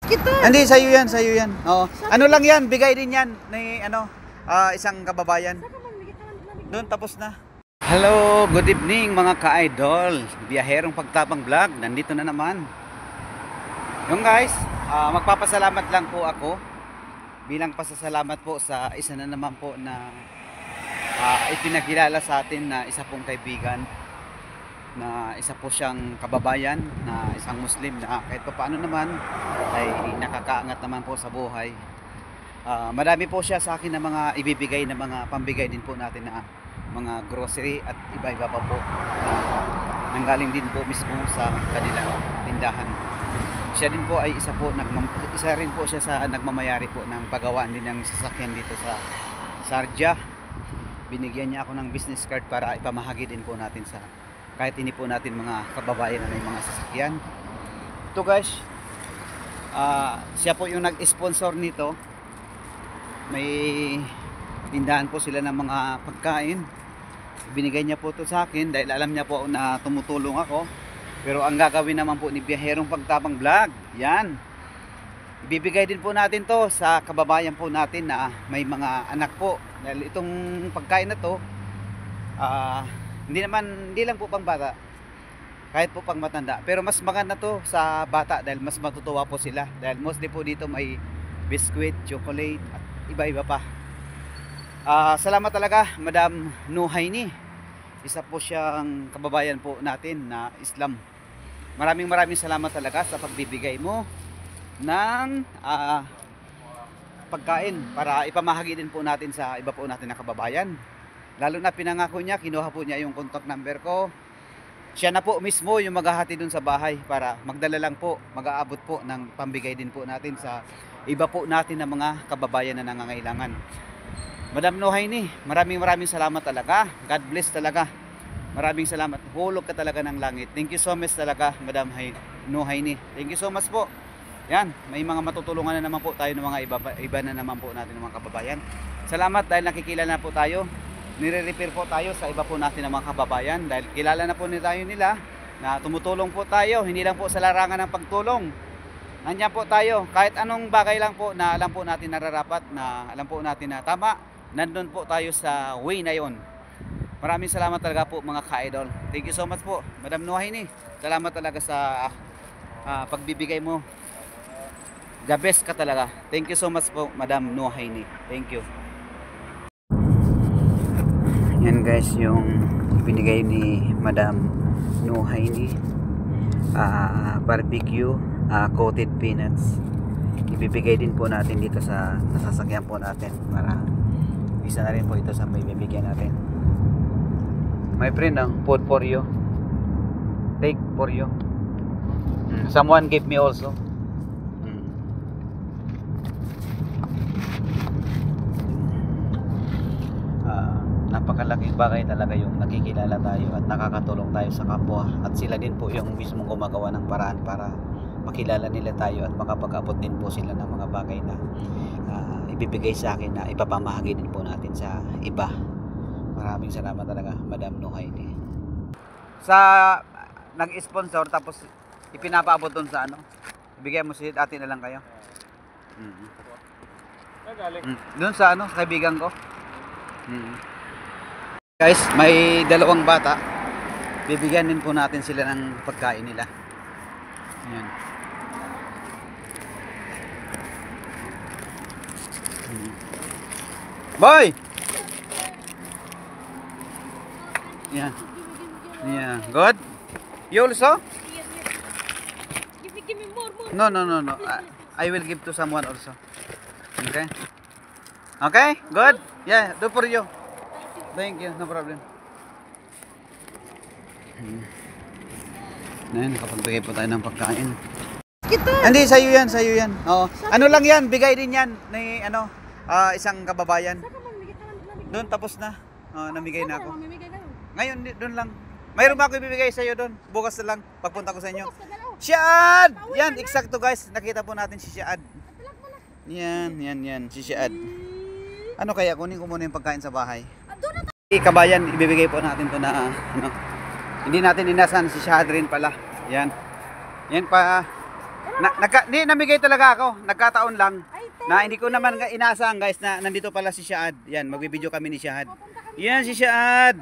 Kita. Hindi, sa'yo yan, sa'yo yan. Oo. Ano lang yan, bigay din yan ni isang kababayan. Doon, tapos na. Hello, good evening mga ka-idol. Biyaherong Pagtapang Vlog, nandito na naman. Yung guys, magpapasalamat lang po ako. Bilang pasasalamat po sa isa na naman po na ipinakilala sa atin na isa pong kaibigan. Na isa po siyang kababayan na isang Muslim na kahit pa paano naman ay nakakaangat naman po sa buhay. Marami po siya sa akin na mga ibibigay na mga pambigay din po natin na mga grocery at iba-iba pa po nanggaling din po mismo sa kanilang tindahan. Siya din po ay isa rin po siya sa nagmamayari po ng paggawaan din ng sasakyan dito sa Sharjah. Binigyan niya ako ng business card para ipamahagi din po natin sa kahit hindi po natin mga kababayan na may mga sasakyan. Ito guys, siya po yung nag-sponsor nito. May tindahan po sila ng mga pagkain. Binigay niya po ito sa akin dahil alam niya po na tumutulong ako. Pero ang gagawin naman po ni Biyaherong Pagtapang Vlog, yan. Ibibigay din po natin to sa kababayan po natin na may mga anak po. Dahil itong pagkain na to, hindi lang po pang bata, kahit po pang matanda, pero mas maganda to sa bata dahil mas matutuwa po sila dahil mostly po dito may biscuit, chocolate at iba-iba pa. Salamat talaga Madam Nuhaini, isa po siyang kababayan po natin na Islam. Maraming salamat talaga sa pagbibigay mo ng pagkain para ipamahagi din po natin sa iba po natin na kababayan. Lalo na pinangako niya, kinuha po niya yung contact number ko. Siya na po mismo yung maghahati dun sa bahay para magdala lang po, mag-aabot po ng pambigay din po natin sa iba po natin na mga kababayan na nangangailangan. Madam Nuhaini, maraming salamat talaga. God bless talaga. Maraming salamat. Hulog ka talaga ng langit. Thank you so much talaga, Madam Nuhaini. Thank you so much po. Yan, may mga matutulungan na naman po tayo ng mga iba na naman po natin ng mga kababayan. Salamat dahil nakikilala na po tayo. Nire-repair po tayo sa iba po natin ng mga kababayan dahil kilala na po nila na tumutulong po tayo, hindi lang po sa larangan ng pagtulong. Nandiyan po tayo, kahit anong bagay lang po na alam po natin nararapat, na alam po natin na tama, nandun po tayo sa way na yon. Maraming salamat talaga po mga ka-idol. Thank you so much po, Madam Nuhaini. Salamat talaga sa pagbibigay mo. The best ka talaga. Thank you so much po, Madam Nuhaini. Thank you. Yan guys yung binigay ni Madam Nuhaini, barbecue coated peanuts. Ibibigay din po natin dito sa sasakyan po natin para isa na rin po ito sa may bibigyan natin. My friend, food for you, take for you. Someone gave me also. Napakalaking bagay talaga yung nakikilala tayo at nakakatulong tayo sa kapwa, at sila din po yung mismong gumagawa ng paraan para makilala nila tayo at makapag-abot din po sila ng mga bagay na ibibigay sa akin na ipapamahagi din po natin sa iba. Maraming salamat talaga Madam Nuhaini sa nag-sponsor, tapos ipinapaabot doon sa ibigay mo si ate na lang kayo. Doon sa sa kaibigan ko. Guys, may dalawang bata. Bibigyan din po natin sila ng pagkain nila. Ayan. Boy! Yeah. Yeah. Good? You also? Give me more. No. I will give to someone also. Okay? Okay? Good? Yeah, do for you. Thank you, no problem. Ngayon, nakapagbigay po tayo ng pagkain. Kita. Hindi, sa'yo yan. Oo. Ano lang yan, bigay din yan ni isang kababayan. Doon, tapos na. Namigay na ako. Ngayon, doon lang. Mayroon ba ako ibibigay sa'yo doon? Bukas na lang, pagpunta ko sa inyo. Siad! Yan, eksakto guys. Nakita po natin si Siad. Yan, si Siad. Ano kaya, kunin ko muna yung pagkain sa bahay. Kabayan, ibibigay po natin to na hindi natin inasan si Shadrin pala. Yan pa. Namigay talaga ako. Nagkataon lang. Ay, Na hindi ko naman inaasahan guys na nandito pala si Shaad. Yan, magbibideo kami ni Shaad. pupunta kami. Yan si Shaad.